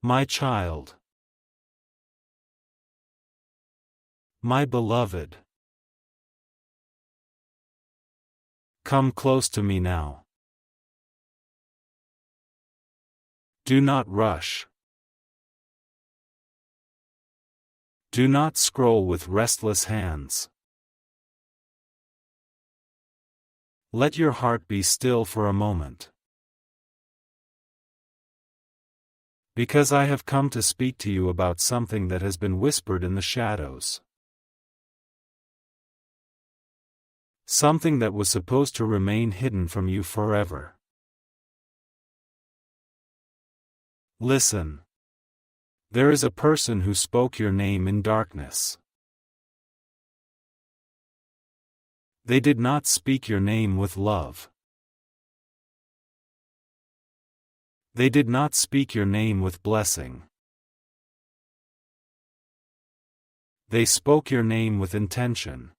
My child. My beloved. Come close to me now. Do not rush. Do not scroll with restless hands. Let your heart be still for a moment. Because I have come to speak to you about something that has been whispered in the shadows. Something that was supposed to remain hidden from you forever. Listen. There is a person who spoke your name in darkness. They did not speak your name with love. They did not speak your name with blessing. They spoke your name with intention.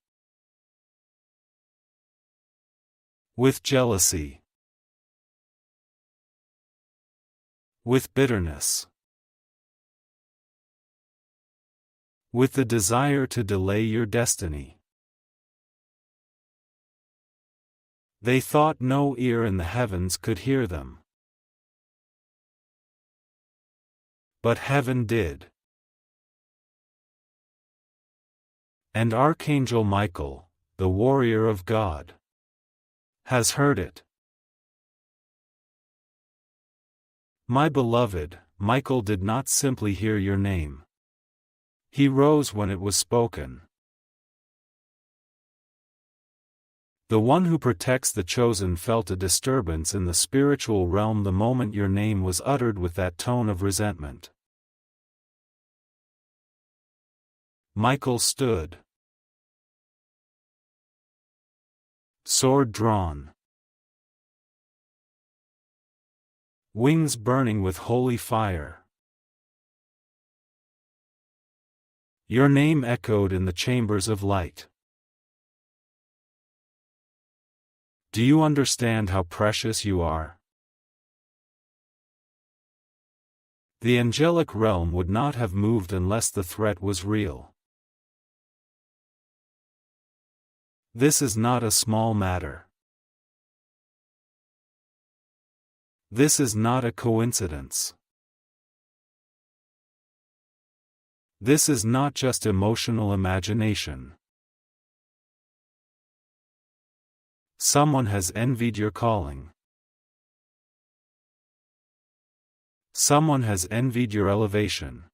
With jealousy. With bitterness. With the desire to delay your destiny. They thought no ear in the heavens could hear them. But heaven did. And Archangel Michael, the warrior of God, has heard it. My beloved, Michael did not simply hear your name. He rose when it was spoken. The one who protects the chosen felt a disturbance in the spiritual realm the moment your name was uttered with that tone of resentment. Michael stood. Sword drawn. Wings burning with holy fire. Your name echoed in the chambers of light. Do you understand how precious you are? The angelic realm would not have moved unless the threat was real. This is not a small matter. This is not a coincidence. This is not just emotional imagination. Someone has envied your calling. Someone has envied your elevation.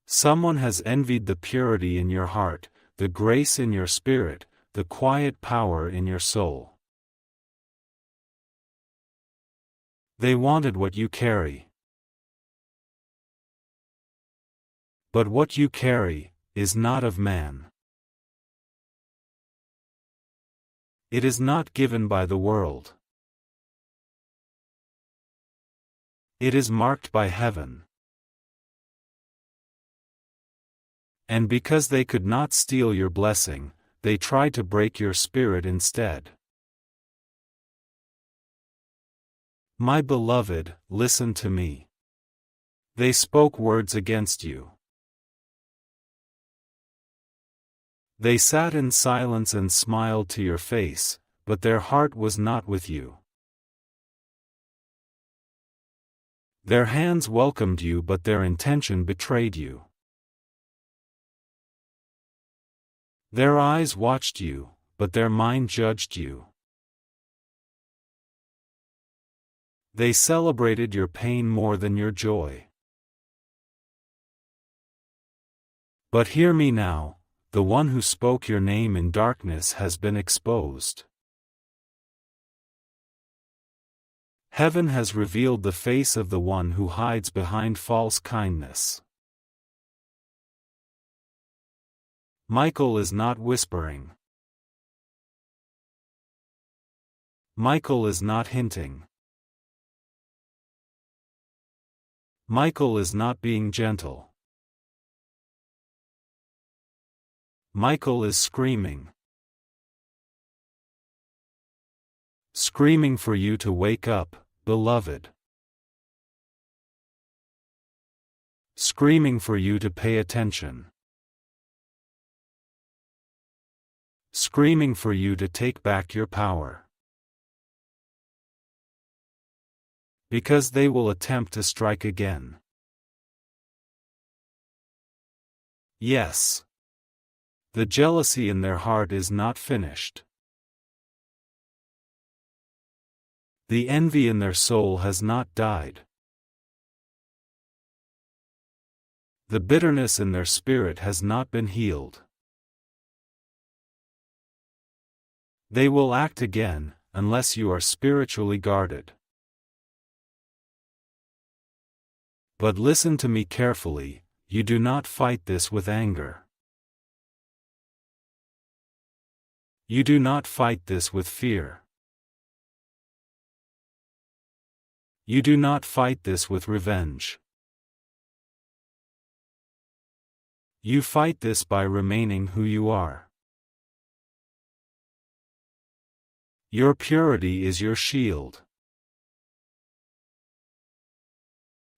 Someone has envied the purity in your heart, the grace in your spirit, the quiet power in your soul. They wanted what you carry. But what you carry is not of man. It is not given by the world. It is marked by heaven. And because they could not steal your blessing, they tried to break your spirit instead. My beloved, listen to me. They spoke words against you. They sat in silence and smiled to your face, but their heart was not with you. Their hands welcomed you, but their intention betrayed you. Their eyes watched you, but their mind judged you. They celebrated your pain more than your joy. But hear me now. The one who spoke your name in darkness has been exposed. Heaven has revealed the face of the one who hides behind false kindness. Michael is not whispering. Michael is not hinting. Michael is not being gentle. Michael is screaming. Screaming for you to wake up, beloved. Screaming for you to pay attention. Screaming for you to take back your power. Because they will attempt to strike again. Yes. The jealousy in their heart is not finished. The envy in their soul has not died. The bitterness in their spirit has not been healed. They will act again, unless you are spiritually guarded. But listen to me carefully, you do not fight this with anger. You do not fight this with fear. You do not fight this with revenge. You fight this by remaining who you are. Your purity is your shield.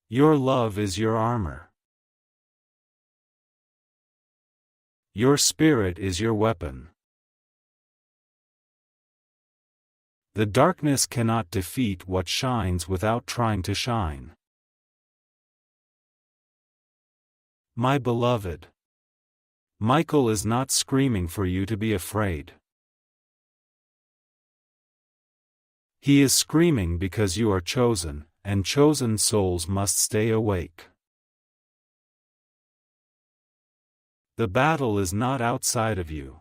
Your love is your armor. Your spirit is your weapon. The darkness cannot defeat what shines without trying to shine. My beloved, Michael is not screaming for you to be afraid. He is screaming because you are chosen, and chosen souls must stay awake. The battle is not outside of you.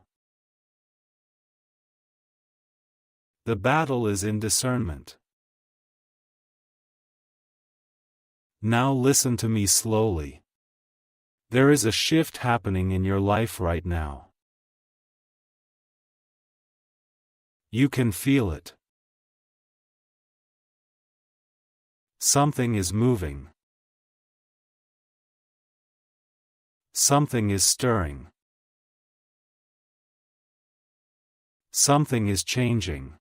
The battle is in discernment. Now listen to me slowly. There is a shift happening in your life right now. You can feel it. Something is moving. Something is stirring. Something is changing.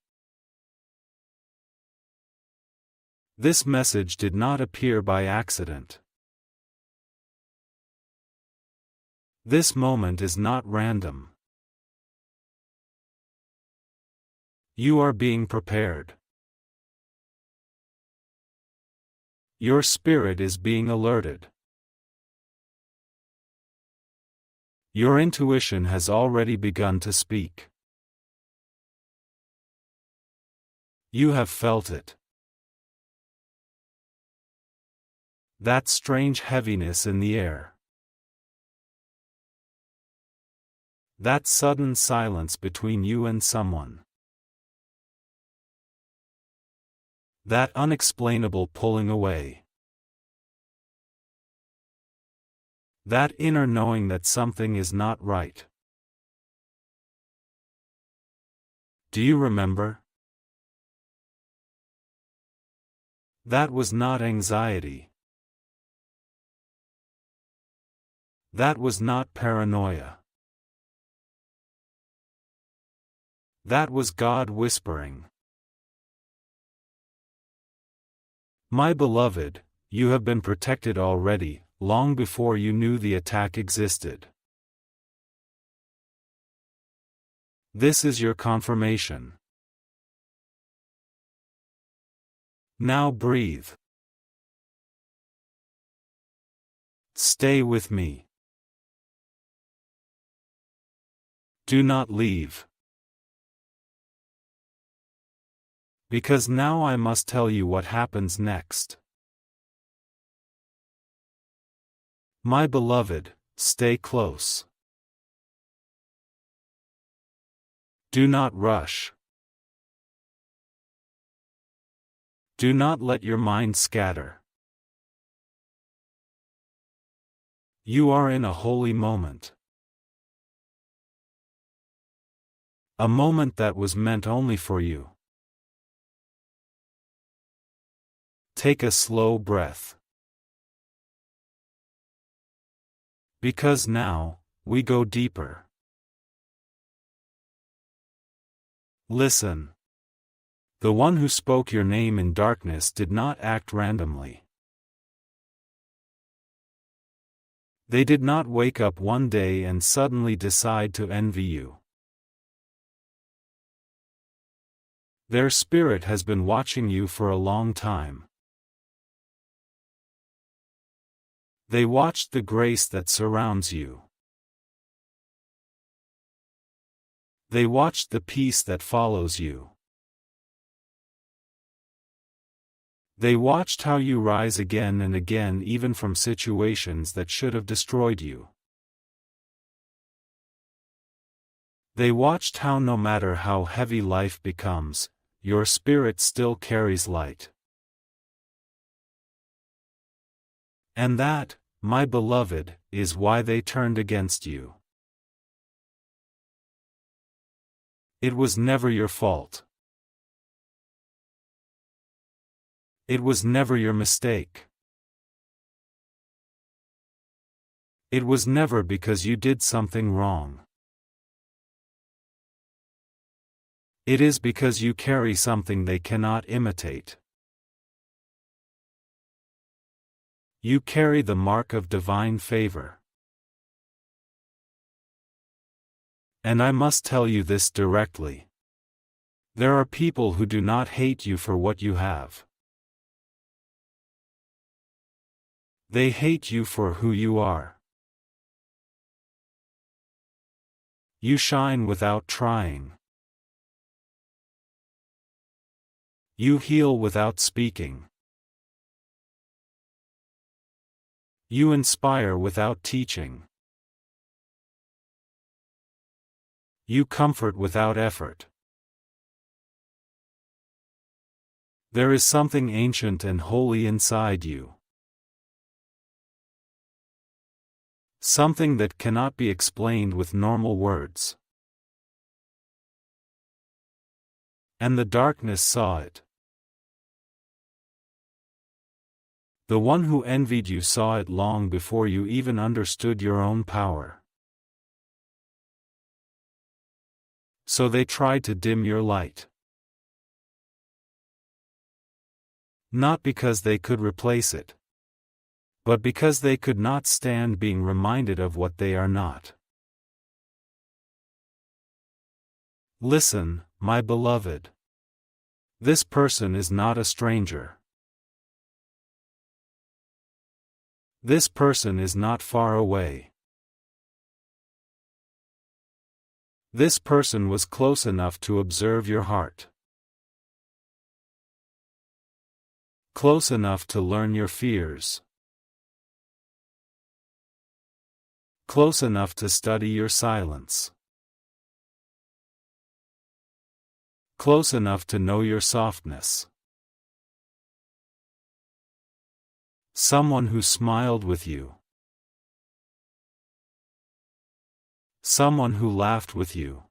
This message did not appear by accident. This moment is not random. You are being prepared. Your spirit is being alerted. Your intuition has already begun to speak. You have felt it. That strange heaviness in the air. That sudden silence between you and someone. That unexplainable pulling away. That inner knowing that something is not right. Do you remember? That was not anxiety. That was not paranoia. That was God whispering. My beloved, you have been protected already, long before you knew the attack existed. This is your confirmation. Now breathe. Stay with me. Do not leave. Because now I must tell you what happens next. My beloved, stay close. Do not rush. Do not let your mind scatter. You are in a holy moment. A moment that was meant only for you. Take a slow breath. Because now, we go deeper. Listen. The one who spoke your name in darkness did not act randomly. They did not wake up one day and suddenly decide to envy you. Their spirit has been watching you for a long time. They watched the grace that surrounds you. They watched the peace that follows you. They watched how you rise again and again even from situations that should have destroyed you. They watched how no matter how heavy life becomes, your spirit still carries light. And that, my beloved, is why they turned against you. It was never your fault. It was never your mistake. It was never because you did something wrong. It is because you carry something they cannot imitate. You carry the mark of divine favor. And I must tell you this directly. There are people who do not hate you for what you have. They hate you for who you are. You shine without trying. You heal without speaking. You inspire without teaching. You comfort without effort. There is something ancient and holy inside you. Something that cannot be explained with normal words. And the darkness saw it. The one who envied you saw it long before you even understood your own power. So they tried to dim your light. Not because they could replace it, but because they could not stand being reminded of what they are not. Listen, my beloved. This person is not a stranger. This person is not far away. This person was close enough to observe your heart. Close enough to learn your fears. Close enough to study your silence. Close enough to know your softness. Someone who smiled with you. Someone who laughed with you.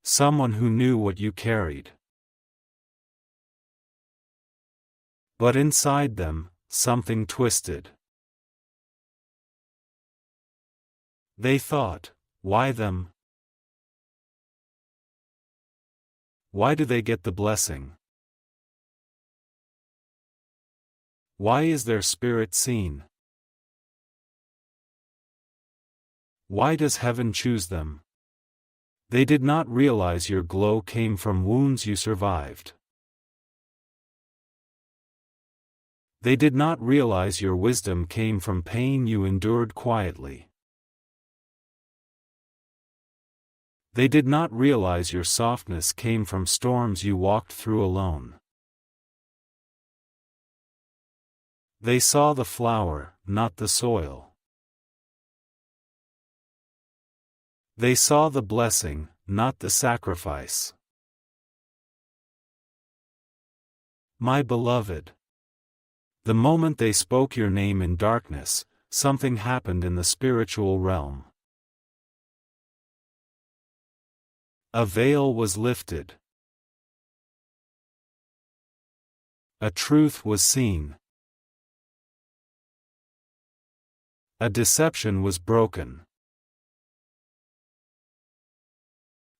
Someone who knew what you carried. But inside them, something twisted. They thought, why them? Why do they get the blessing? Why is their spirit seen? Why does heaven choose them? They did not realize your glow came from wounds you survived. They did not realize your wisdom came from pain you endured quietly. They did not realize your softness came from storms you walked through alone. They saw the flower, not the soil. They saw the blessing, not the sacrifice. My beloved. The moment they spoke your name in darkness, something happened in the spiritual realm. A veil was lifted. A truth was seen. A deception was broken.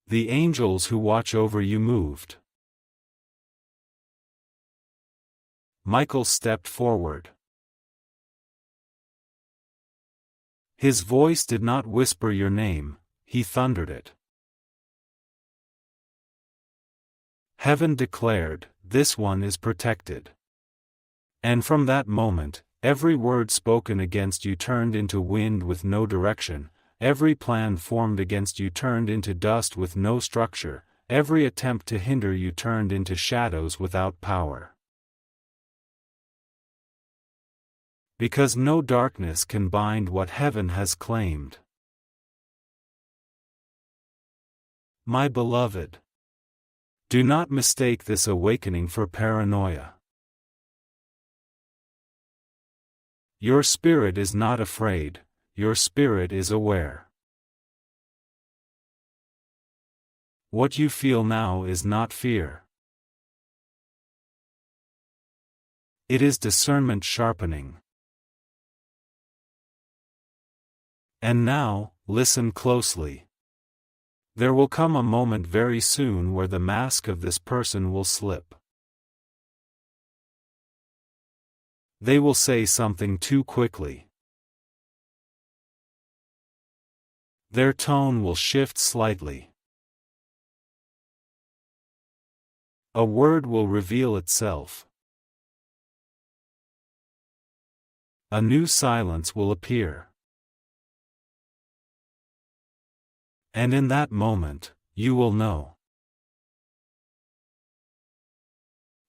The angels who watch over you moved. Michael stepped forward. His voice did not whisper your name, he thundered it. Heaven declared, "This one is protected." And from that moment, every word spoken against you turned into wind with no direction, every plan formed against you turned into dust with no structure, every attempt to hinder you turned into shadows without power. Because no darkness can bind what heaven has claimed. My beloved, do not mistake this awakening for paranoia. Your spirit is not afraid, your spirit is aware. What you feel now is not fear. It is discernment sharpening. And now, listen closely. There will come a moment very soon where the mask of this person will slip. They will say something too quickly. Their tone will shift slightly. A word will reveal itself. A new silence will appear. And in that moment, you will know.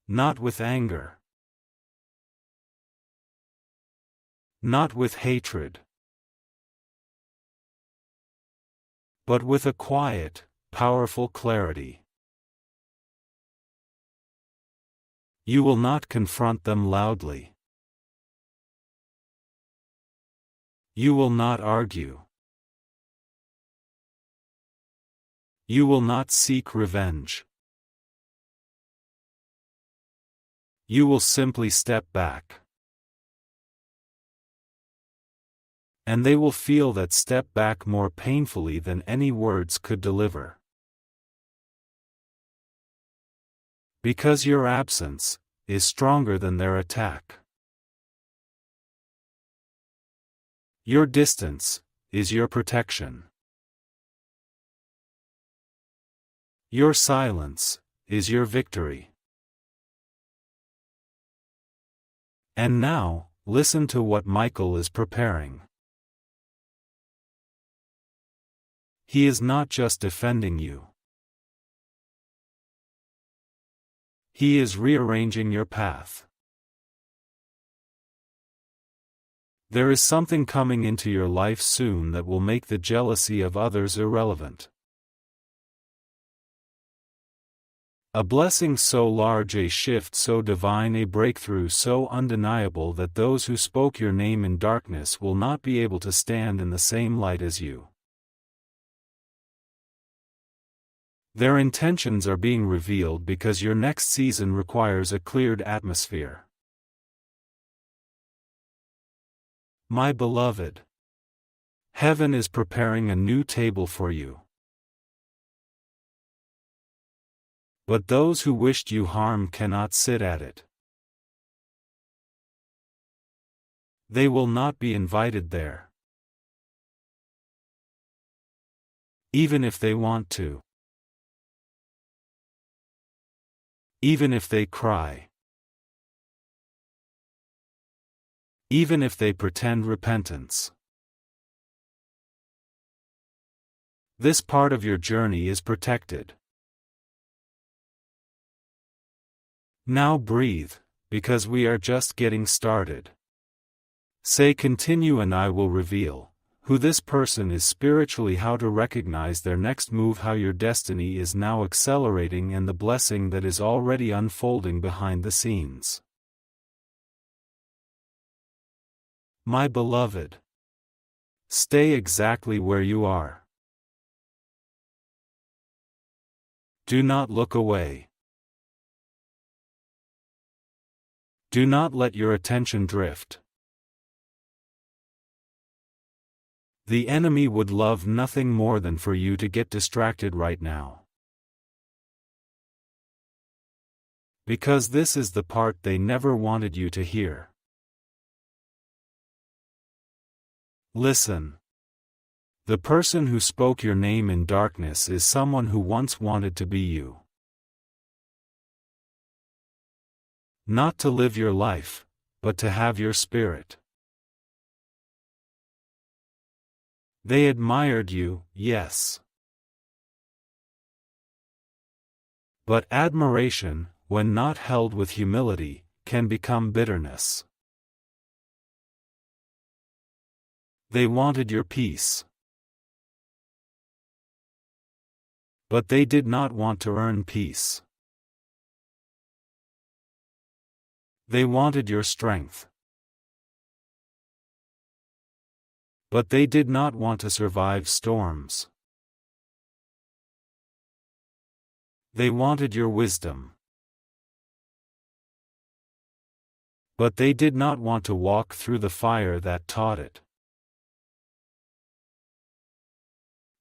Not with anger. Not with hatred. But with a quiet, powerful clarity. You will not confront them loudly. You will not argue. You will not seek revenge. You will simply step back. And they will feel that step back more painfully than any words could deliver. Because your absence is stronger than their attack. Your distance is your protection. Your silence is your victory. And now, listen to what Michael is preparing. He is not just defending you. He is rearranging your path. There is something coming into your life soon that will make the jealousy of others irrelevant. A blessing so large, a shift so divine, a breakthrough so undeniable that those who spoke your name in darkness will not be able to stand in the same light as you. Their intentions are being revealed because your next season requires a cleared atmosphere. My beloved, heaven is preparing a new table for you. But those who wished you harm cannot sit at it. They will not be invited there. Even if they want to. Even if they cry. Even if they pretend repentance. This part of your journey is protected. Now breathe, because we are just getting started. Say continue and I will reveal who this person is spiritually, how to recognize their next move, how your destiny is now accelerating, and the blessing that is already unfolding behind the scenes. My beloved, stay exactly where you are. Do not look away. Do not let your attention drift. The enemy would love nothing more than for you to get distracted right now. Because this is the part they never wanted you to hear. Listen. The person who spoke your name in darkness is someone who once wanted to be you. Not to live your life, but to have your spirit. They admired you, yes. But admiration, when not held with humility, can become bitterness. They wanted your peace. But they did not want to earn peace. They wanted your strength. But they did not want to survive storms. They wanted your wisdom. But they did not want to walk through the fire that taught it.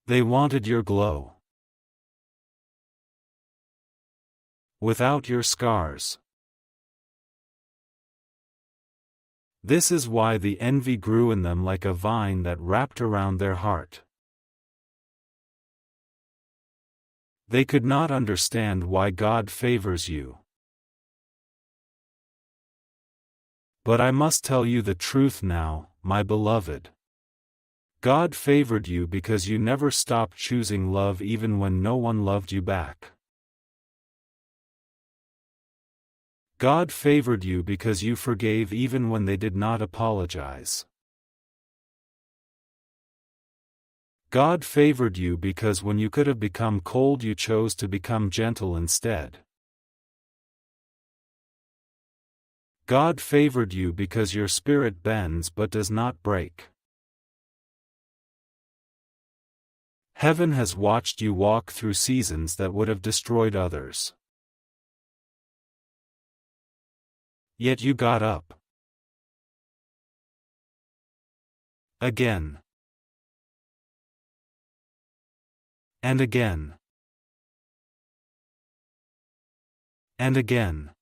They wanted your glow. Without your scars. This is why the envy grew in them like a vine that wrapped around their heart. They could not understand why God favors you. But I must tell you the truth now, my beloved. God favored you because you never stopped choosing love even when no one loved you back. God favored you because you forgave even when they did not apologize. God favored you because when you could have become cold you chose to become gentle instead. God favored you because your spirit bends but does not break. Heaven has watched you walk through seasons that would have destroyed others. Yet you got up. Again. And again. And again.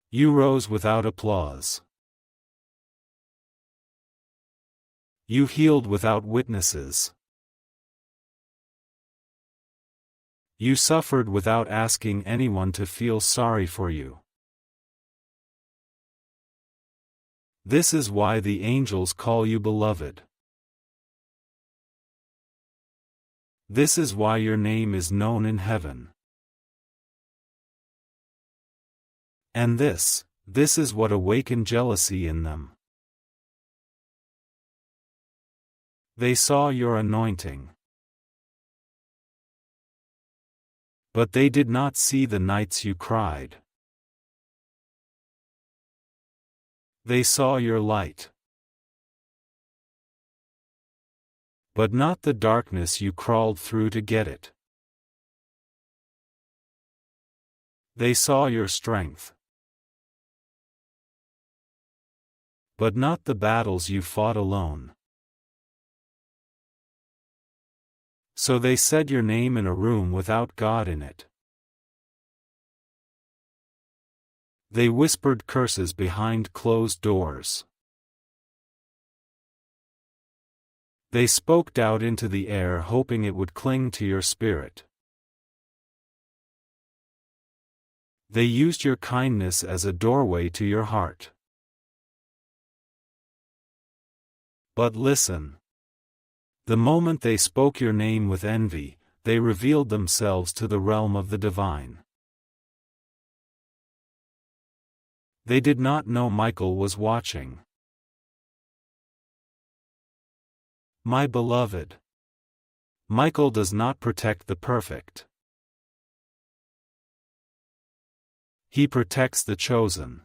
You rose without applause. You healed without witnesses. You suffered without asking anyone to feel sorry for you. This is why the angels call you beloved. This is why your name is known in heaven. And this is what awakened jealousy in them. They saw your anointing. But they did not see the nights you cried. They saw your light. But not the darkness you crawled through to get it. They saw your strength. But not the battles you fought alone. So they said your name in a room without God in it. They whispered curses behind closed doors. They spoke doubt into the air hoping it would cling to your spirit. They used your kindness as a doorway to your heart. But listen. The moment they spoke your name with envy, they revealed themselves to the realm of the divine. They did not know Michael was watching. My beloved. Michael does not protect the perfect. He protects the chosen.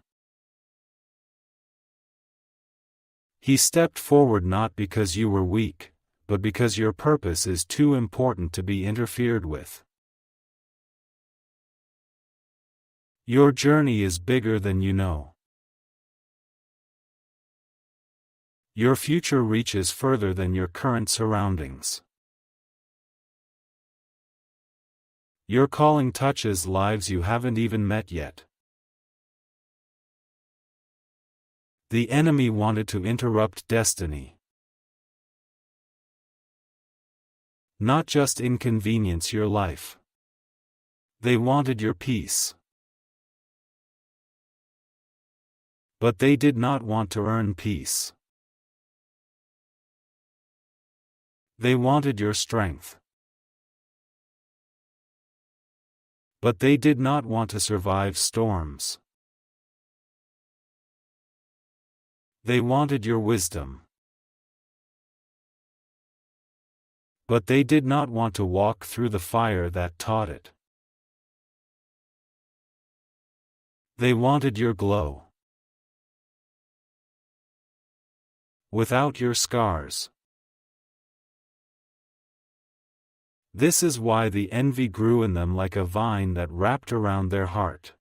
He stepped forward not because you were weak, but because your purpose is too important to be interfered with. Your journey is bigger than you know. Your future reaches further than your current surroundings. Your calling touches lives you haven't even met yet. The enemy wanted to interrupt destiny. not just inconvenience your life. They wanted your peace. But they did not want to earn peace. They wanted your strength. But they did not want to survive storms. They wanted your wisdom. But they did not want to walk through the fire that taught it. They wanted your glow. Without your scars. This is why the envy grew in them like a vine that wrapped around their heart.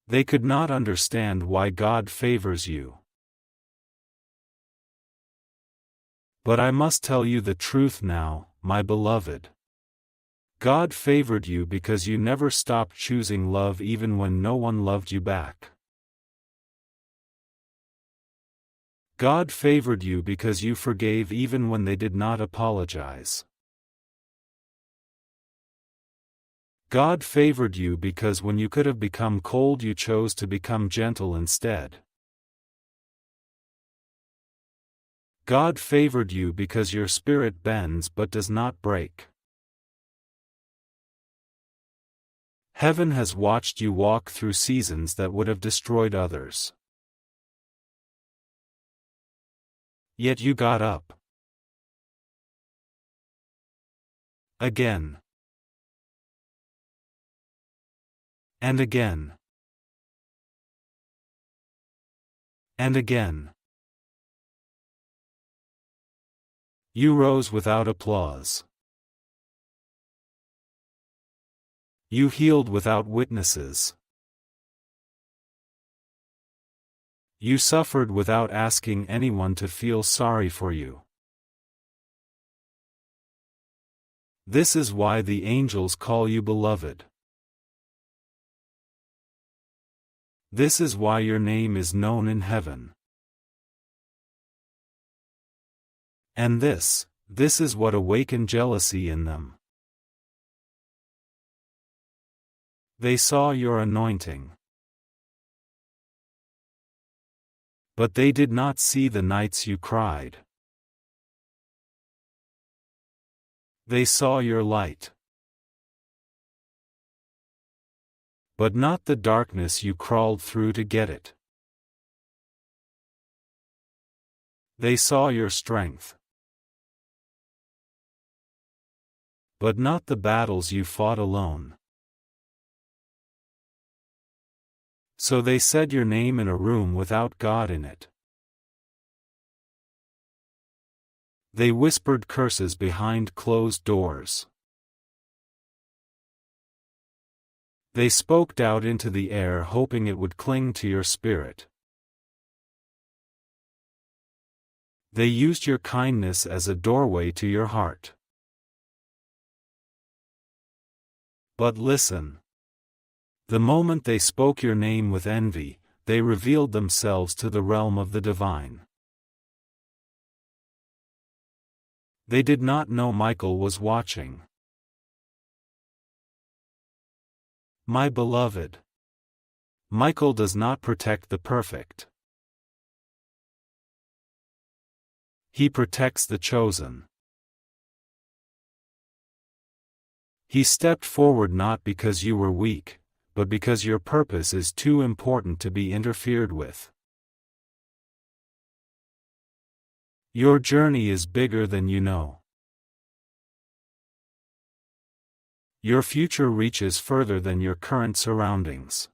They could not understand why God favors you. But I must tell you the truth now, my beloved. God favored you because you never stopped choosing love even when no one loved you back. God favored you because you forgave even when they did not apologize. God favored you because when you could have become cold you chose to become gentle instead. God favored you because your spirit bends but does not break. Heaven has watched you walk through seasons that would have destroyed others. Yet you got up. Again. And again. And again. You rose without applause. You healed without witnesses. You suffered without asking anyone to feel sorry for you. This is why the angels call you beloved. This is why your name is known in heaven. And this is what awakened jealousy in them. They saw your anointing. But they did not see the nights you cried. They saw your light. But not the darkness you crawled through to get it. They saw your strength. But not the battles you fought alone. So they said your name in a room without God in it. They whispered curses behind closed doors. They spoke doubt into the air hoping it would cling to your spirit. They used your kindness as a doorway to your heart. But listen. The moment they spoke your name with envy, they revealed themselves to the realm of the divine. They did not know Michael was watching. My beloved. Michael does not protect the perfect. He protects the chosen. He stepped forward not because you were weak, but because your purpose is too important to be interfered with. Your journey is bigger than you know. Your future reaches further than your current surroundings.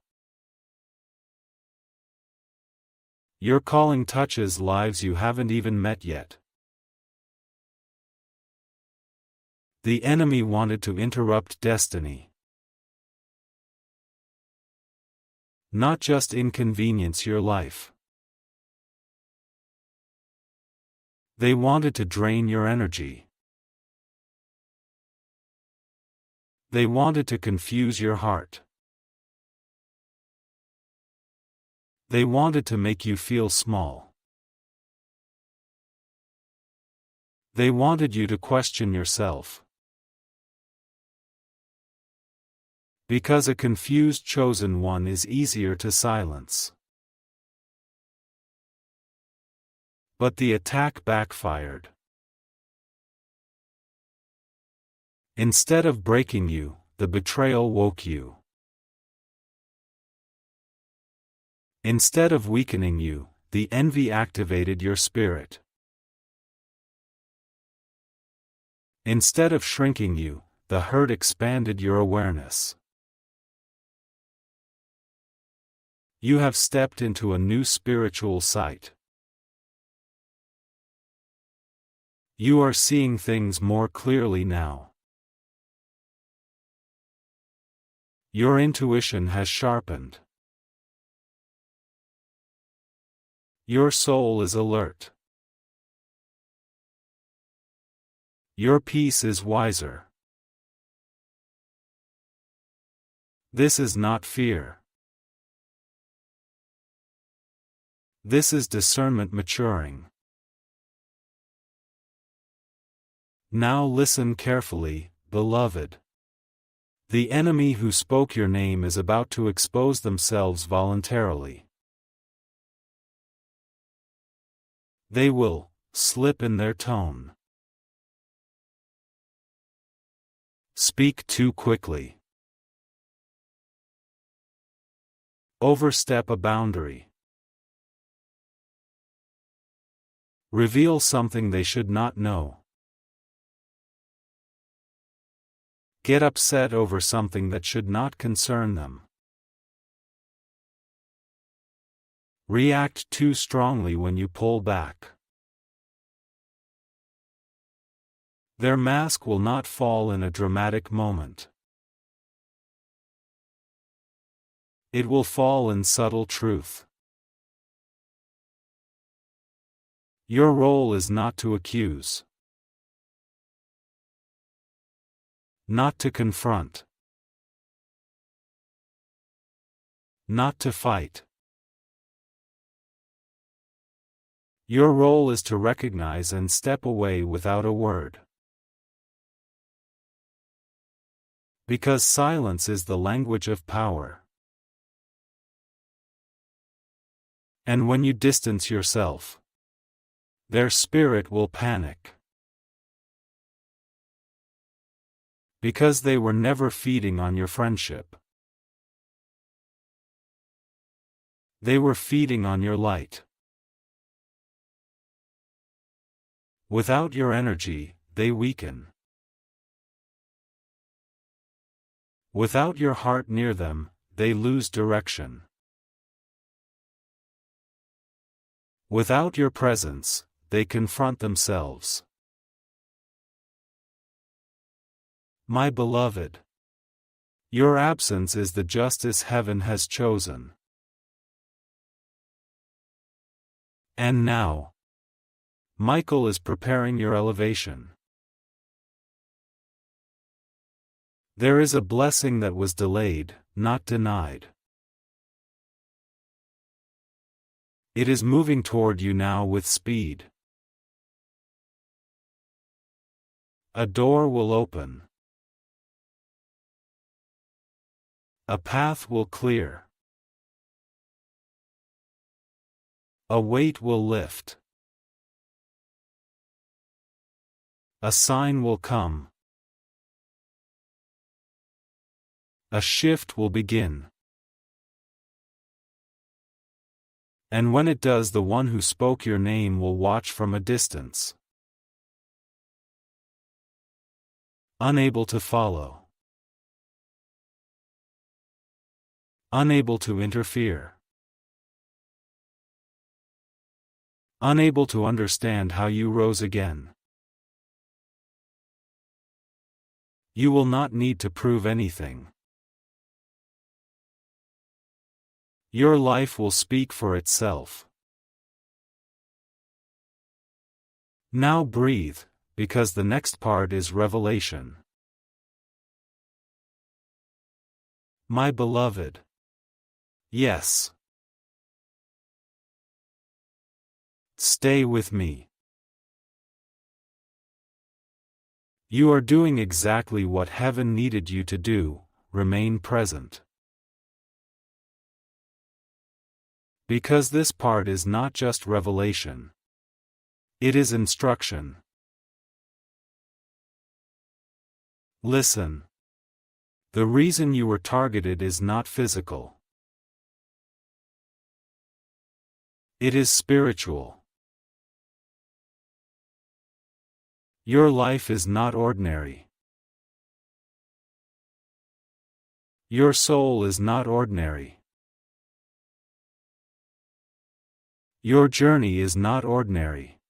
Your calling touches lives you haven't even met yet. The enemy wanted to interrupt destiny. Not just inconvenience your life. They wanted to drain your energy. They wanted to confuse your heart. They wanted to make you feel small. They wanted you to question yourself. Because a confused chosen one is easier to silence. But the attack backfired. Instead of breaking you, the betrayal woke you. Instead of weakening you, the envy activated your spirit. Instead of shrinking you, the hurt expanded your awareness. You have stepped into a new spiritual sight. You are seeing things more clearly now. Your intuition has sharpened. Your soul is alert. Your peace is wiser. This is not fear. This is discernment maturing. Now listen carefully, beloved. The enemy who spoke your name is about to expose themselves voluntarily. They will slip in their tone. Speak too quickly. Overstep a boundary. Reveal something they should not know. Get upset over something that should not concern them. React too strongly when you pull back. Their mask will not fall in a dramatic moment. It will fall in subtle truth. Your role is not to accuse. Not to confront. Not to fight. Your role is to recognize and step away without a word. Because silence is the language of power. And when you distance yourself, their spirit will panic. Because they were never feeding on your friendship. They were feeding on your light. Without your energy, they weaken. Without your heart near them, they lose direction. Without your presence, they confront themselves. My beloved, your absence is the justice heaven has chosen. And now, Michael is preparing your elevation. There is a blessing that was delayed, not denied. It is moving toward you now with speed. A door will open. A path will clear. A weight will lift. A sign will come. A shift will begin. And when it does, the one who spoke your name will watch from a distance. Unable to follow. Unable to interfere. Unable to understand how you rose again. You will not need to prove anything. Your life will speak for itself. Now breathe, because the next part is revelation. My beloved. Yes. Stay with me. You are doing exactly what heaven needed you to do: remain present. Because this part is not just revelation. It is instruction. Listen. The reason you were targeted is not physical. It is spiritual. Your life is not ordinary. Your soul is not ordinary. Your journey is not ordinary.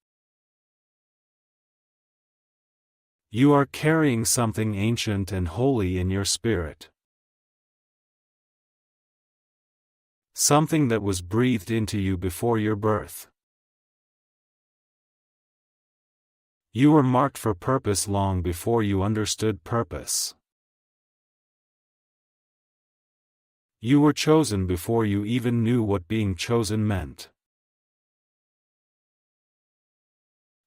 You are carrying something ancient and holy in your spirit. Something that was breathed into you before your birth. You were marked for purpose long before you understood purpose. You were chosen before you even knew what being chosen meant.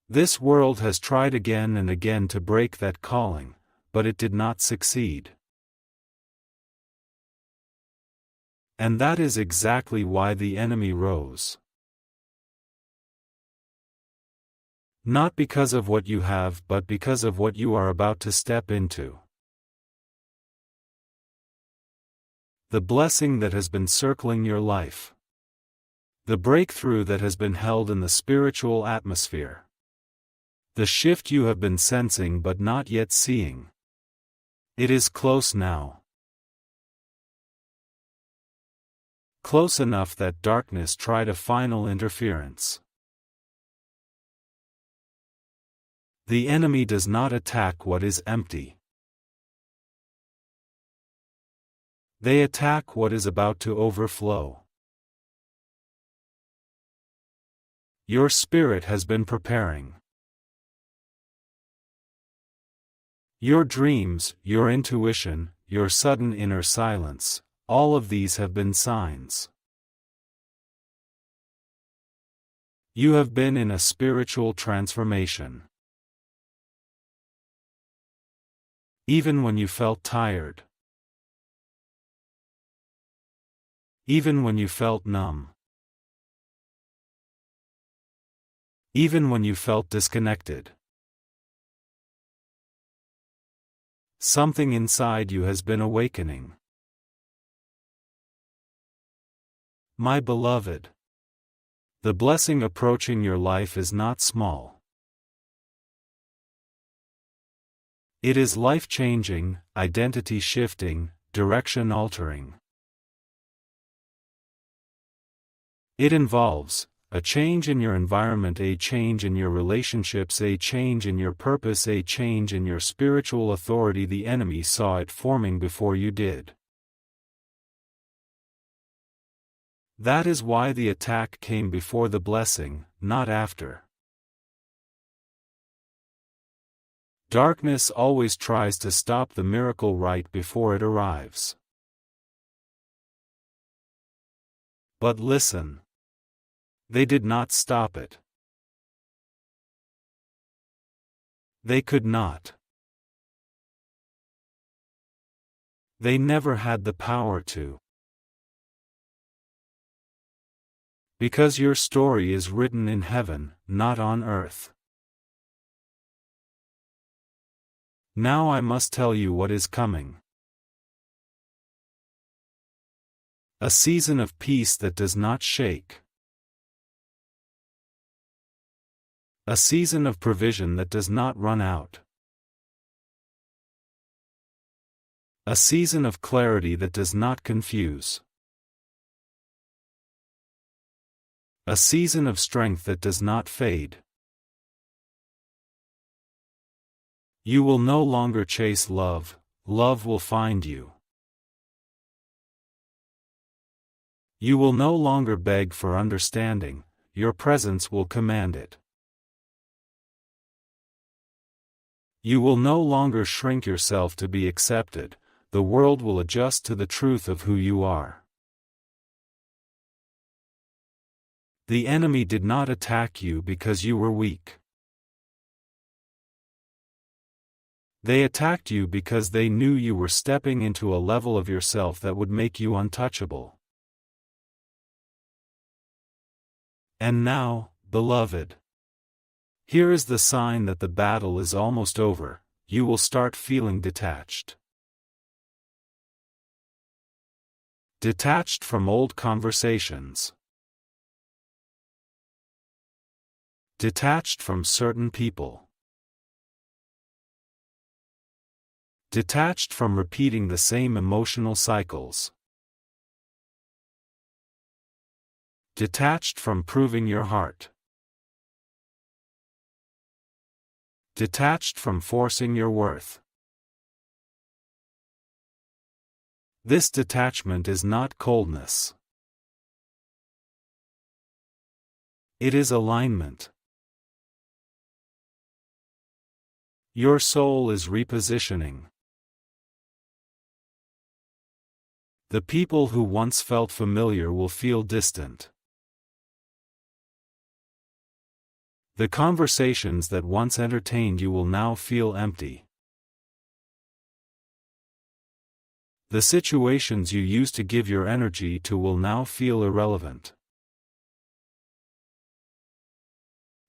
This world has tried again and again to break that calling, but it did not succeed. And that is exactly why the enemy rose. Not because of what you have, but because of what you are about to step into. The blessing that has been circling your life. The breakthrough that has been held in the spiritual atmosphere. The shift you have been sensing but not yet seeing. It is close now. Close enough that darkness tried a final interference. The enemy does not attack what is empty. They attack what is about to overflow. Your spirit has been preparing. Your dreams, your intuition, your sudden inner silence, all of these have been signs. You have been in a spiritual transformation. Even when you felt tired. Even when you felt numb. Even when you felt disconnected. Something inside you has been awakening. My beloved, the blessing approaching your life is not small. It is life-changing, identity-shifting, direction-altering. It involves a change in your environment, a change in your relationships, a change in your purpose, a change in your spiritual authority. The enemy saw it forming before you did. That is why the attack came before the blessing, not after. Darkness always tries to stop the miracle right before it arrives. But listen. They did not stop it. They could not. They never had the power to. Because your story is written in heaven, not on earth. Now I must tell you what is coming. A season of peace that does not shake. A season of provision that does not run out. A season of clarity that does not confuse. A season of strength that does not fade. You will no longer chase love, love will find you. You will no longer beg for understanding, your presence will command it. You will no longer shrink yourself to be accepted, the world will adjust to the truth of who you are. The enemy did not attack you because you were weak. They attacked you because they knew you were stepping into a level of yourself that would make you untouchable. And now, beloved, here is the sign that the battle is almost over. You will start feeling detached. Detached from old conversations. Detached from certain people. Detached from repeating the same emotional cycles. Detached from proving your heart. Detached from forcing your worth. This detachment is not coldness. It is alignment. Your soul is repositioning. The people who once felt familiar will feel distant. The conversations that once entertained you will now feel empty. The situations you used to give your energy to will now feel irrelevant.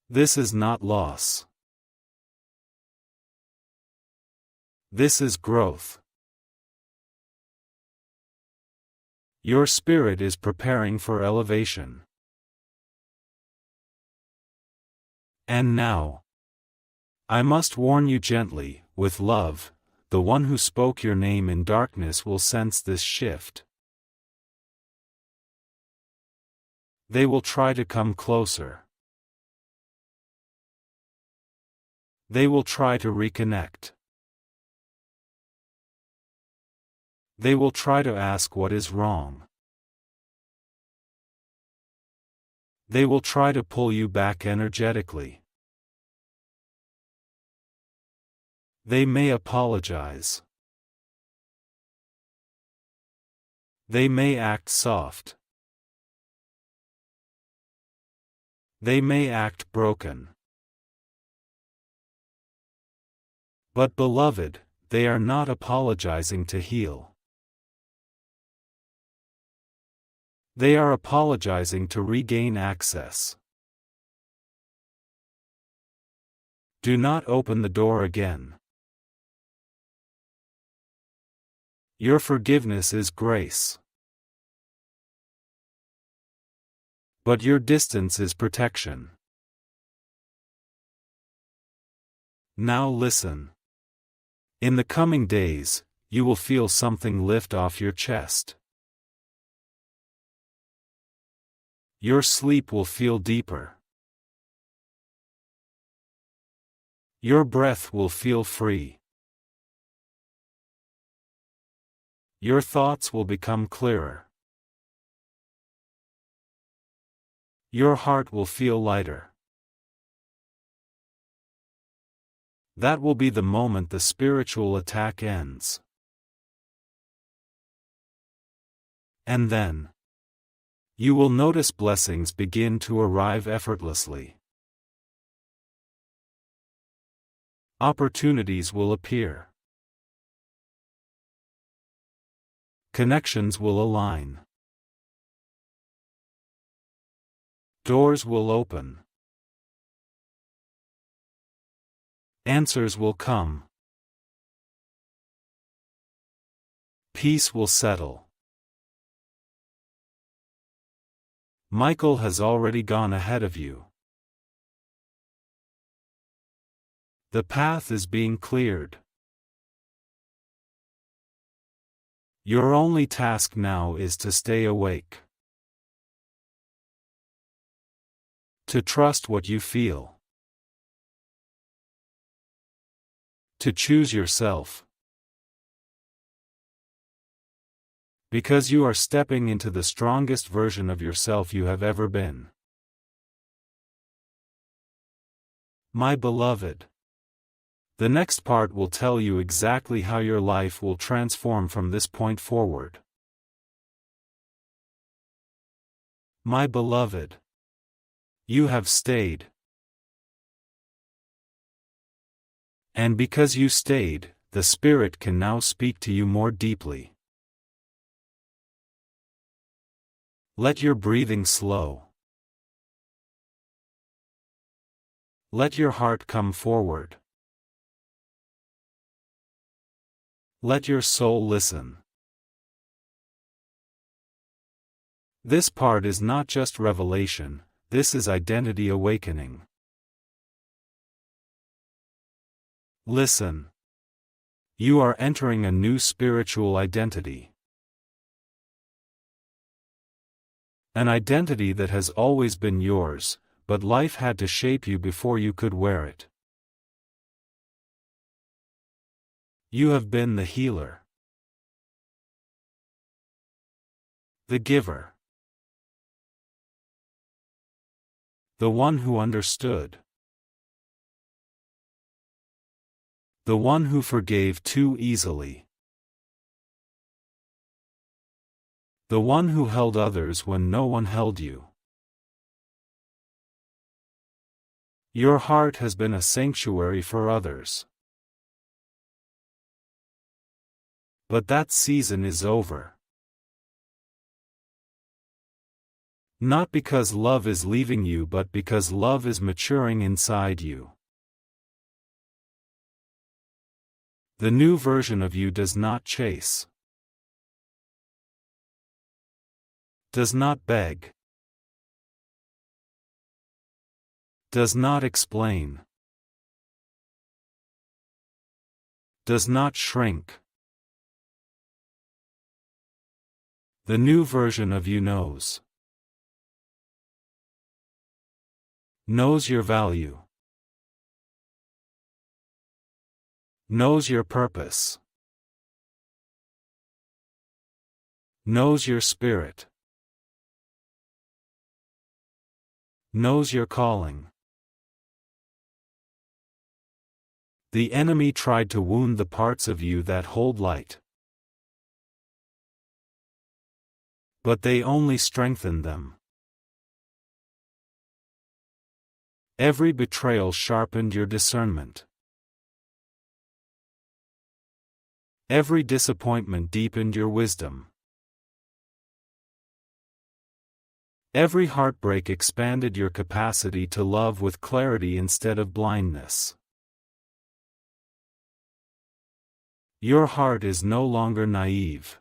This is not loss. This is growth. Your spirit is preparing for elevation. And now, I must warn you gently, with love, the one who spoke your name in darkness will sense this shift. They will try to come closer. They will try to reconnect. They will try to ask what is wrong. They will try to pull you back energetically. They may apologize. They may act soft. They may act broken. But beloved, they are not apologizing to heal. They are apologizing to regain access. Do not open the door again. Your forgiveness is grace. But your distance is protection. Now listen. In the coming days, you will feel something lift off your chest. Your sleep will feel deeper. Your breath will feel free. Your thoughts will become clearer. Your heart will feel lighter. That will be the moment the spiritual attack ends. And then, you will notice blessings begin to arrive effortlessly. Opportunities will appear. Connections will align. Doors will open. Answers will come. Peace will settle. Michael has already gone ahead of you. The path is being cleared. Your only task now is to stay awake. To trust what you feel. To choose yourself. Because you are stepping into the strongest version of yourself you have ever been. My beloved. The next part will tell you exactly how your life will transform from this point forward. My beloved. You have stayed. And because you stayed, the Spirit can now speak to you more deeply. Let your breathing slow. Let your heart come forward. Let your soul listen. This part is not just revelation, this is identity awakening. Listen. You are entering a new spiritual identity. An identity that has always been yours, but life had to shape you before you could wear it. You have been the healer, the giver, the one who understood, the one who forgave too easily, the one who held others when no one held you. Your heart has been a sanctuary for others. But that season is over. Not because love is leaving you, but because love is maturing inside you. The new version of you does not chase, does not beg, does not explain, does not shrink. The new version of you knows your value, knows your purpose, knows your spirit, knows your calling. The enemy tried to wound the parts of you that hold light, but they only strengthened them. Every betrayal sharpened your discernment. Every disappointment deepened your wisdom. Every heartbreak expanded your capacity to love with clarity instead of blindness. Your heart is no longer naive.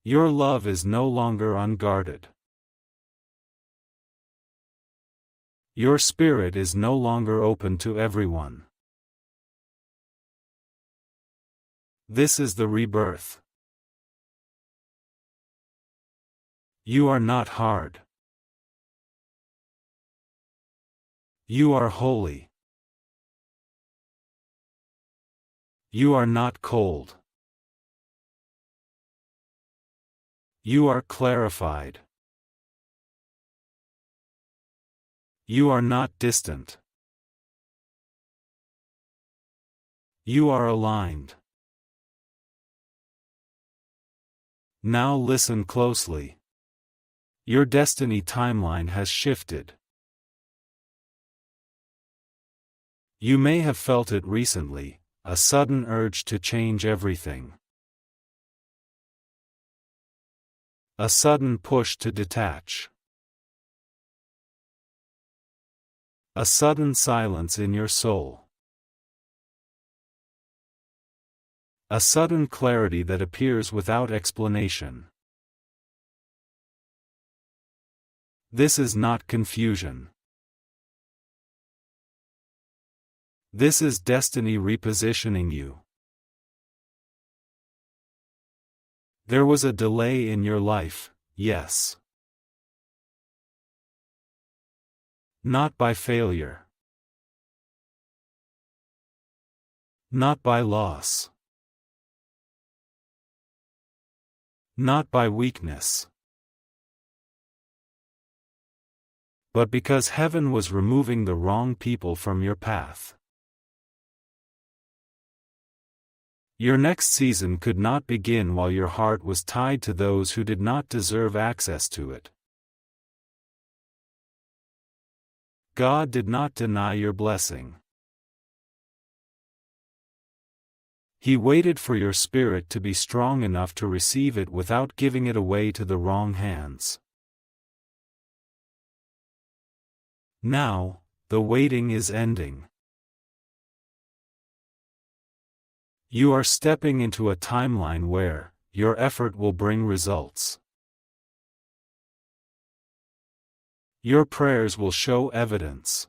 Your love is no longer unguarded. Your spirit is no longer open to everyone. This is the rebirth. You are not hard. You are holy. You are not cold. You are clarified. You are not distant. You are aligned. Now listen closely. Your destiny timeline has shifted. You may have felt it recently, a sudden urge to change everything. A sudden push to detach. A sudden silence in your soul. A sudden clarity that appears without explanation. This is not confusion. This is destiny repositioning you. There was a delay in your life, yes. Not by failure. Not by loss. Not by weakness. But because heaven was removing the wrong people from your path. Your next season could not begin while your heart was tied to those who did not deserve access to it. God did not deny your blessing. He waited for your spirit to be strong enough to receive it without giving it away to the wrong hands. Now, the waiting is ending. You are stepping into a timeline where your effort will bring results. Your prayers will show evidence.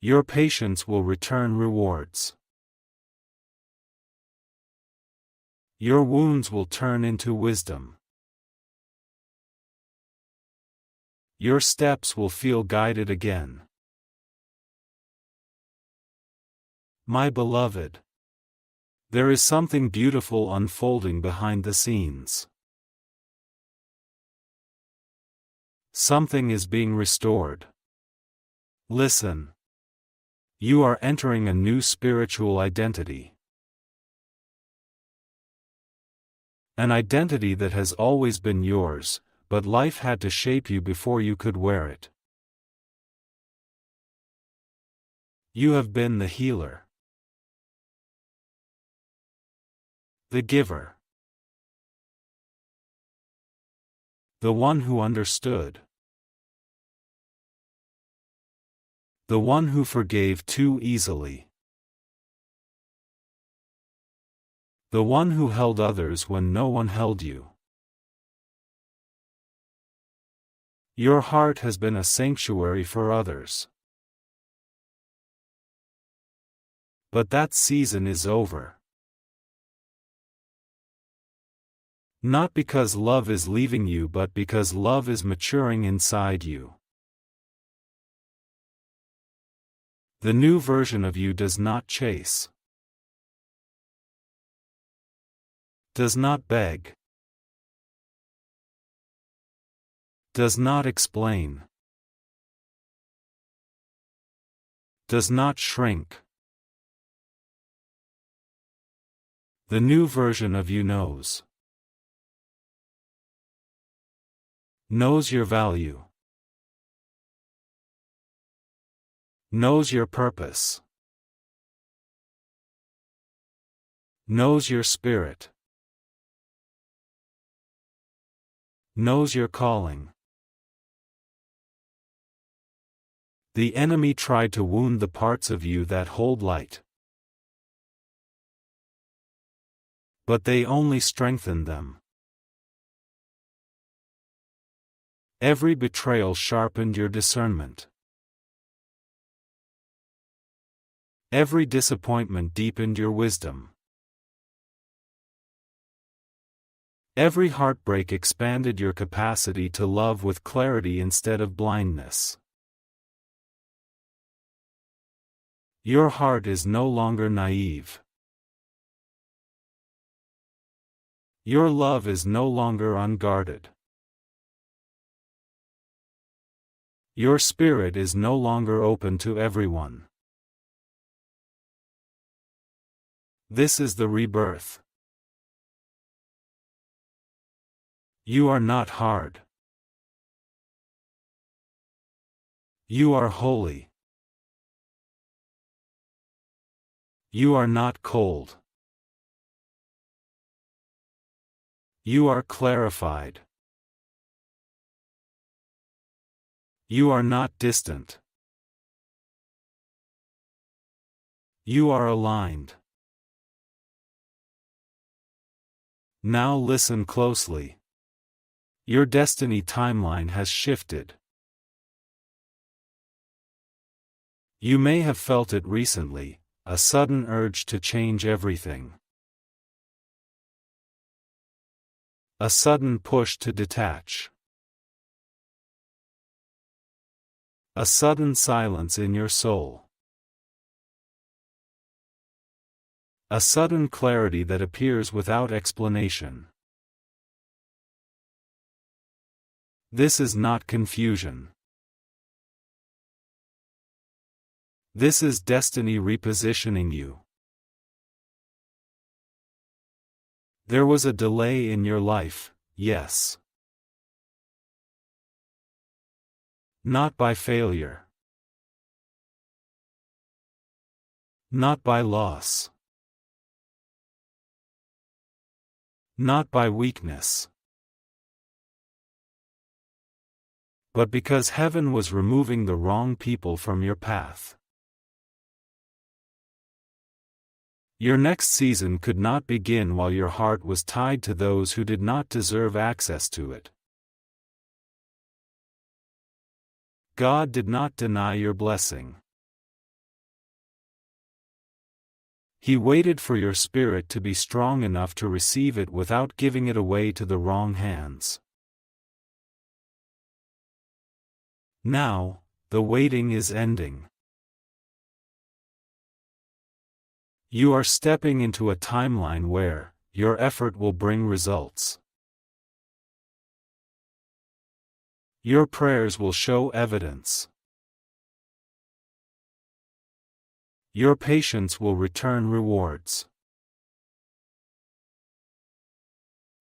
Your patience will return rewards. Your wounds will turn into wisdom. Your steps will feel guided again. My beloved, there is something beautiful unfolding behind the scenes. Something is being restored. Listen. You are entering a new spiritual identity. An identity that has always been yours, but life had to shape you before you could wear it. You have been the healer, the giver, the one who understood, the one who forgave too easily, the one who held others when no one held you. Your heart has been a sanctuary for others. But that season is over. Not because love is leaving you, but because love is maturing inside you. The new version of you does not chase, does not beg, does not explain, does not shrink. The new version of you knows your value, knows your purpose, knows your spirit, knows your calling. The enemy tried to wound the parts of you that hold light, but they only strengthened them. Every betrayal sharpened your discernment. Every disappointment deepened your wisdom. Every heartbreak expanded your capacity to love with clarity instead of blindness. Your heart is no longer naive. Your love is no longer unguarded. Your spirit is no longer open to everyone. This is the rebirth. You are not hard. You are holy. You are not cold. You are clarified. You are not distant. You are aligned. Now listen closely. Your destiny timeline has shifted. You may have felt it recently, a sudden urge to change everything. A sudden push to detach. A sudden silence in your soul. A sudden clarity that appears without explanation. This is not confusion. This is destiny repositioning you. There was a delay in your life, yes. Not by failure. Not by loss. Not by weakness. But because heaven was removing the wrong people from your path. Your next season could not begin while your heart was tied to those who did not deserve access to it. God did not deny your blessing. He waited for your spirit to be strong enough to receive it without giving it away to the wrong hands. Now, the waiting is ending. You are stepping into a timeline where your effort will bring results. Your prayers will show evidence. Your patience will return rewards.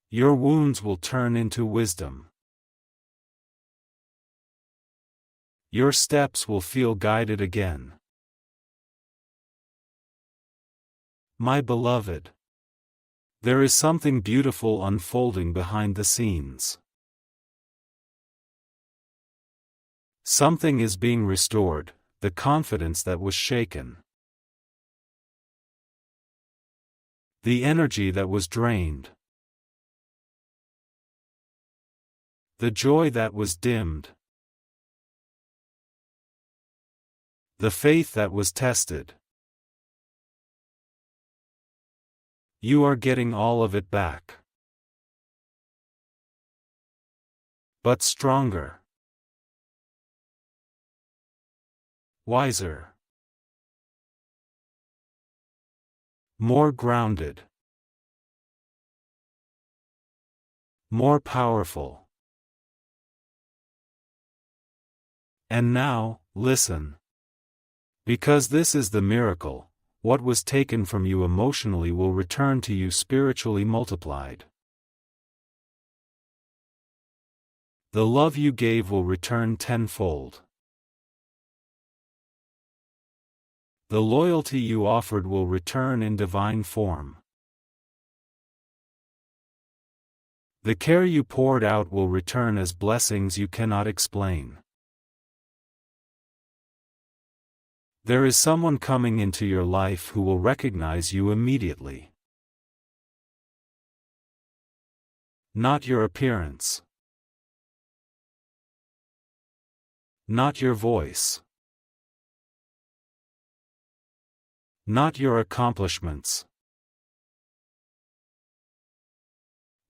Your wounds will turn into wisdom. Your steps will feel guided again. My beloved, there is something beautiful unfolding behind the scenes. Something is being restored, the confidence that was shaken. The energy that was drained. The joy that was dimmed. The faith that was tested. You are getting all of it back. But stronger. Wiser. More grounded. More powerful. And now, listen. Because this is the miracle, what was taken from you emotionally will return to you spiritually multiplied. The love you gave will return tenfold. The loyalty you offered will return in divine form. The care you poured out will return as blessings you cannot explain. There is someone coming into your life who will recognize you immediately. Not your appearance. Not your voice. Not your accomplishments.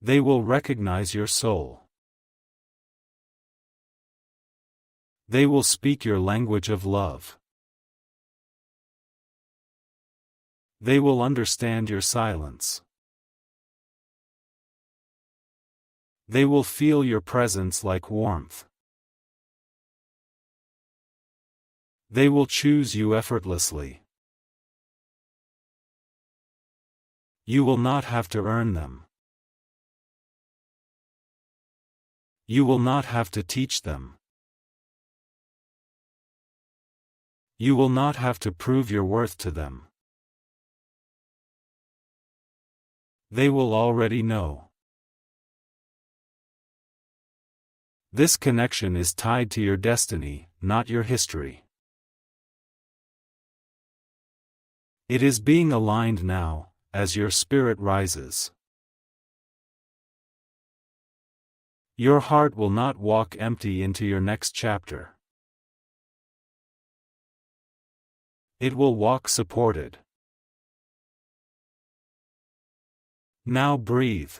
They will recognize your soul. They will speak your language of love. They will understand your silence. They will feel your presence like warmth. They will choose you effortlessly. You will not have to earn them. You will not have to teach them. You will not have to prove your worth to them. They will already know. This connection is tied to your destiny, not your history. It is being aligned now, as your spirit rises. Your heart will not walk empty into your next chapter. It will walk supported. Now breathe.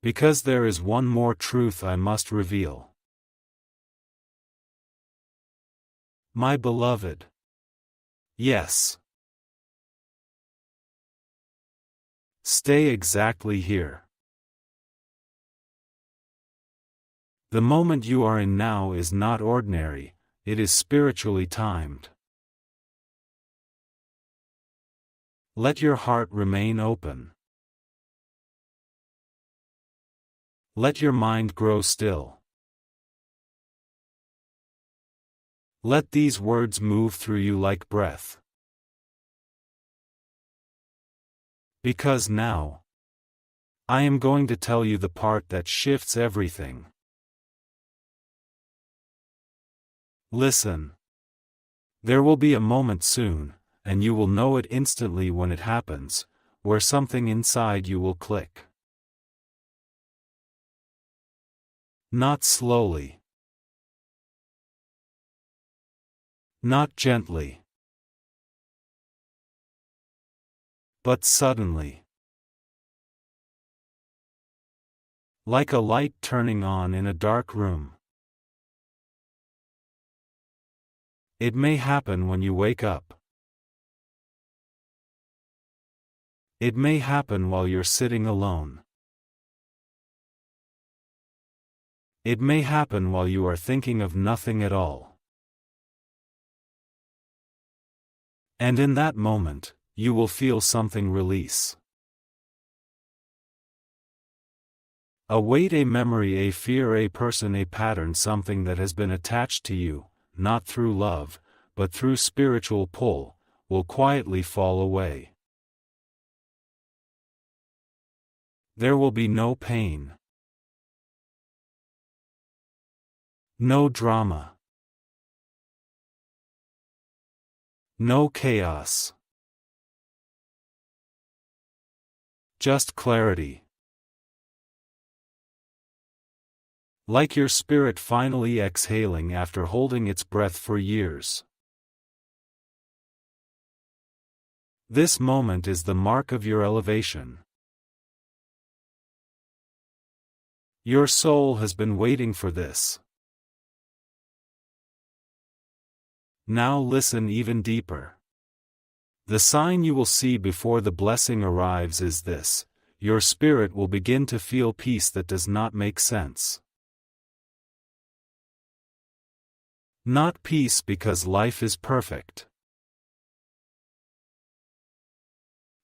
Because there is one more truth I must reveal. My beloved. Yes. Stay exactly here. The moment you are in now is not ordinary, it is spiritually timed. Let your heart remain open. Let your mind grow still. Let these words move through you like breath. Because now, I am going to tell you the part that shifts everything. Listen. There will be a moment soon, and you will know it instantly when it happens, where something inside you will click. Not slowly. Not gently. But suddenly. Like a light turning on in a dark room. It may happen when you wake up. It may happen while you're sitting alone. It may happen while you are thinking of nothing at all. And in that moment, you will feel something release. A weight, a memory, a fear, a person, a pattern, something that has been attached to you, not through love, but through spiritual pull, will quietly fall away. There will be no pain. No drama. No chaos. Just clarity. Like your spirit finally exhaling after holding its breath for years. This moment is the mark of your elevation. Your soul has been waiting for this. Now listen even deeper. The sign you will see before the blessing arrives is this: your spirit will begin to feel peace that does not make sense. Not peace because life is perfect.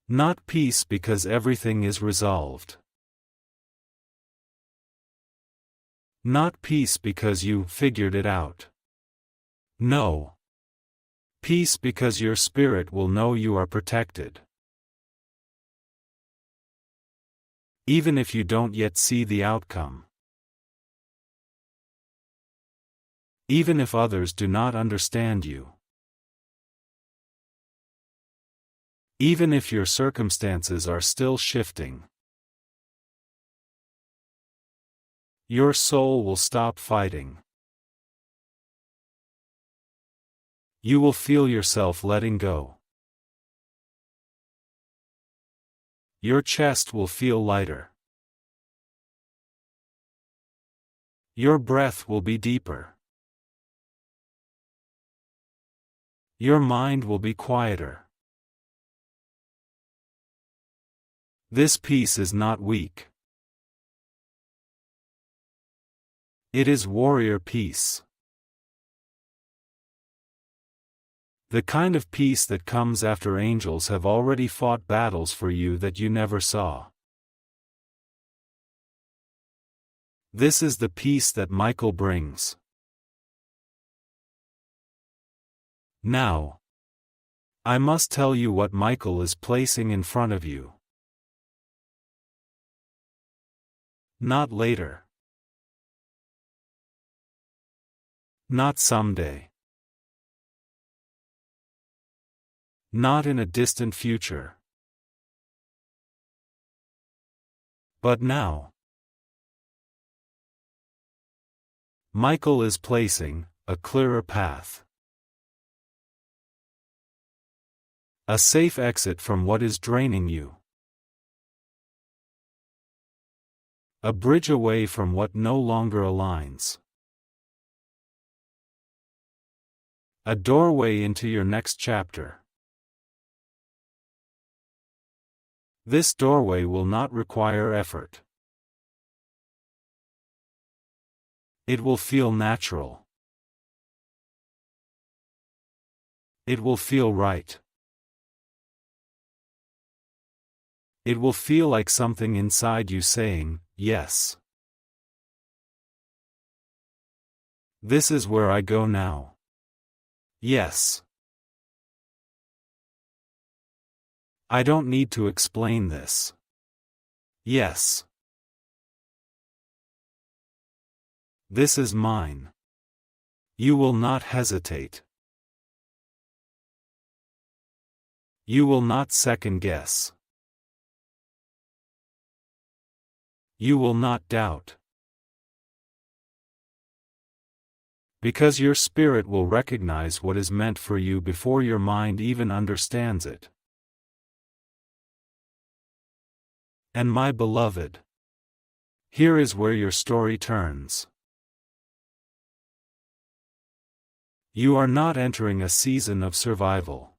Not peace because everything is resolved. Not peace because you figured it out. No. Peace because your spirit will know you are protected. Even if you don't yet see the outcome. Even if others do not understand you. Even if your circumstances are still shifting. Your soul will stop fighting. You will feel yourself letting go. Your chest will feel lighter. Your breath will be deeper. Your mind will be quieter. This peace is not weak. It is warrior peace. The kind of peace that comes after angels have already fought battles for you that you never saw. This is the peace that Michael brings. Now, I must tell you what Michael is placing in front of you. Not later. Not someday. Not in a distant future. But now. Michael is placing a clearer path. A safe exit from what is draining you. A bridge away from what no longer aligns. A doorway into your next chapter. This doorway will not require effort. It will feel natural. It will feel right. It will feel like something inside you saying, yes. This is where I go now. Yes. I don't need to explain this. Yes. This is mine. You will not hesitate. You will not second guess. You will not doubt. Because your spirit will recognize what is meant for you before your mind even understands it. And my beloved, here is where your story turns. You are not entering a season of survival.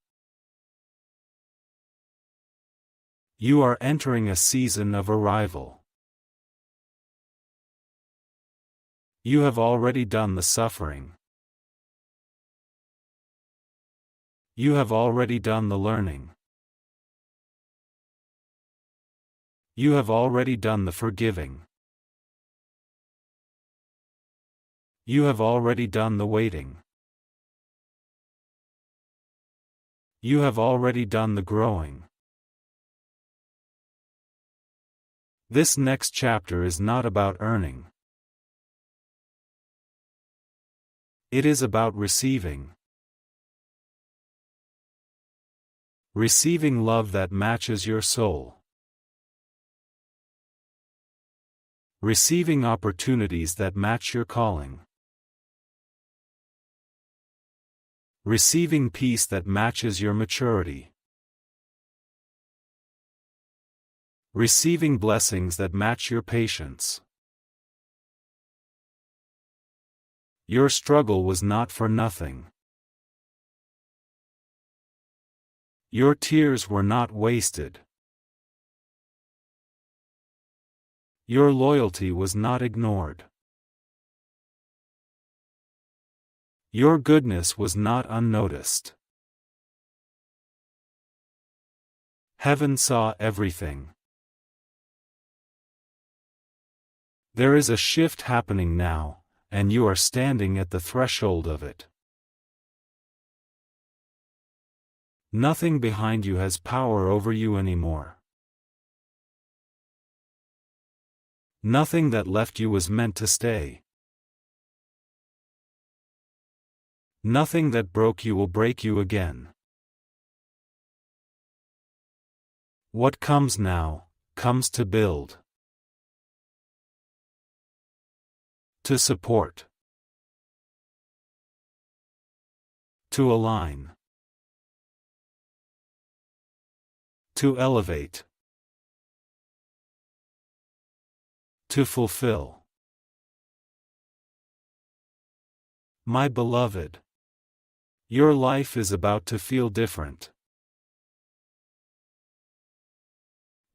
You are entering a season of arrival. You have already done the suffering. You have already done the learning. You have already done the forgiving. You have already done the waiting. You have already done the growing. This next chapter is not about earning. It is about receiving. Receiving love that matches your soul. Receiving opportunities that match your calling. Receiving peace that matches your maturity. Receiving blessings that match your patience. Your struggle was not for nothing. Your tears were not wasted. Your loyalty was not ignored. Your goodness was not unnoticed. Heaven saw everything. There is a shift happening now, and you are standing at the threshold of it. Nothing behind you has power over you anymore. Nothing that left you was meant to stay. Nothing that broke you will break you again. What comes now, comes to build. To support. To align. To elevate. To fulfill. My beloved, your life is about to feel different.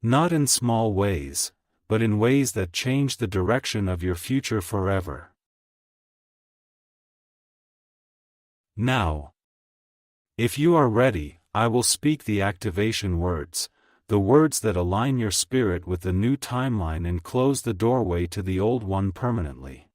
Not in small ways, but in ways that change the direction of your future forever. Now, if you are ready, I will speak the activation words, the words that align your spirit with the new timeline and close the doorway to the old one permanently.